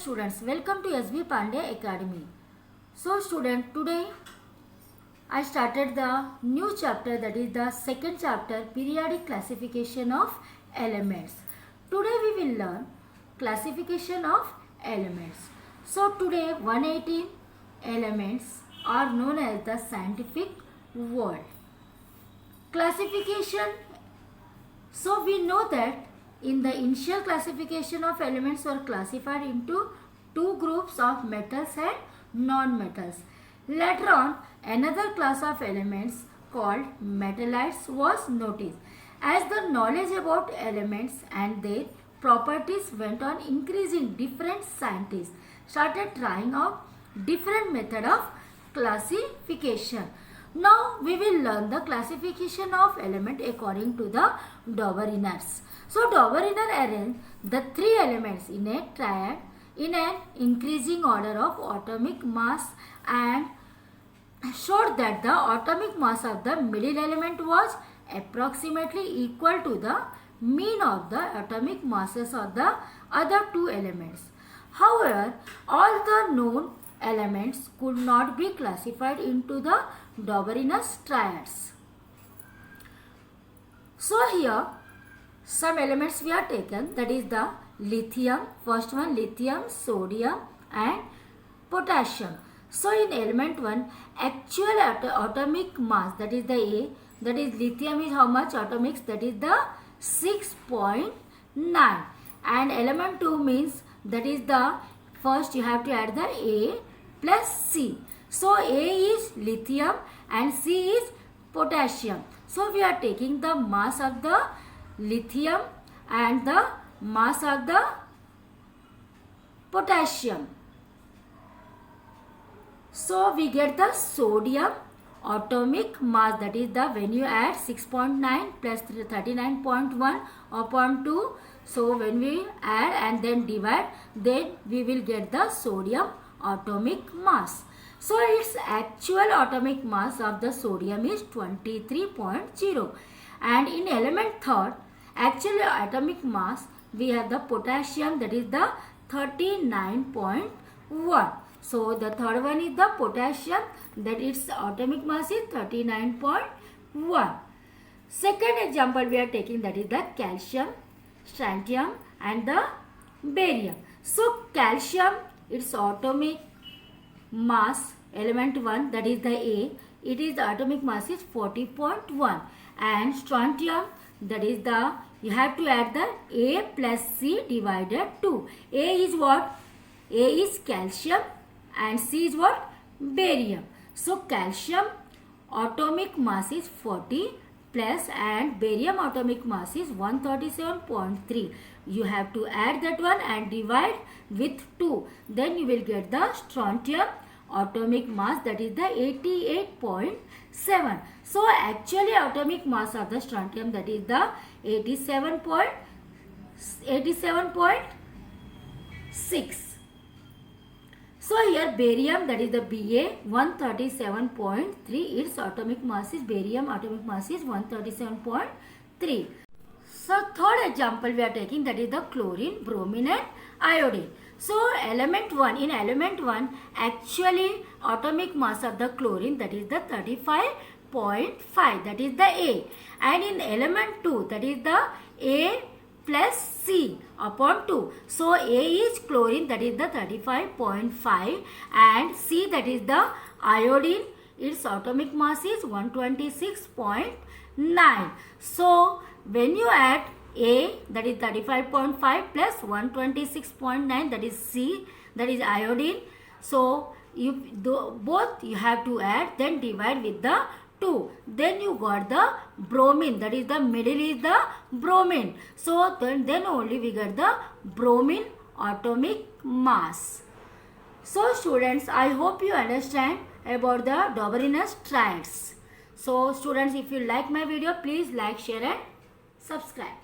students, welcome to SB Pandey Academy. So student, today I started the new chapter, that is the second chapter, periodic classification of elements. Today we will learn classification of elements. So today 118 elements are known as the scientific word. Classification, so we know that in the initial classification of elements were classified into two groups of metals and non-metals. Later on, another class of elements called metallites was noticed. As the knowledge about elements and their properties went on increasing, different scientists started trying out different method of classification. Now we will learn the classification of element according to the Doberaners. So Doberaners arranged the three elements in a triad in an increasing order of atomic mass and showed that the atomic mass of the middle element was approximately equal to the mean of the atomic masses of the other two elements. However, all the known elements could not be classified into the Doberaners triads. So here some elements we are taken, that is the lithium, first one lithium, sodium and potassium. So in element 1, actual atomic mass, that is the A, that is lithium is how much atomics, that is the 6.9, and element 2 means that is the first you have to add the A plus C. So A is lithium and C is potassium. So we are taking the mass of the lithium and the mass of the potassium. So we get the sodium atomic mass, that is the when you add 6.9 plus 39.1 upon 2. So when we add and then divide, then we will get the sodium atomic mass. So its actual atomic mass of the sodium is 23.0, and in element third, actual atomic mass we have the potassium, that is the 39.1. So the third one is the potassium, that its atomic mass is 39.1. Second example we are taking, that is the calcium, strontium and the barium. So calcium, its atomic mass, element 1, that is the A, it is the atomic mass is 40.1, and strontium, that is the, you have to add the A plus C divided 2. A is what? A is calcium and C is what? Barium. So calcium atomic mass is 40 plus and barium atomic mass is 137.3. You have to add that one and divide with 2. Then you will get the strontium atomic mass, that is the 88.7. So actually atomic mass of the strontium, that is the 87.6. So here barium, that is the Ba, 137.3. Its atomic mass is, barium atomic mass is 137.3. So third example we are taking, that is the chlorine, bromine and iodine. So element 1, in element 1 actually atomic mass of the chlorine, that is the 35.5, that is the A, and in element 2, that is the A plus C upon 2. So A is chlorine, that is the 35.5, and C, that is the iodine, its atomic mass is 126.9. So when you add A, that is 35.5 plus 126.9, that is C, that is iodine. So you both you have to add, then divide with the 2. Then you got the bromine, that is the middle is the bromine. So then only we get the bromine atomic mass. So students, I hope you understand about the Doberaners triads. So students, if you like my video, please like, share and subscribe.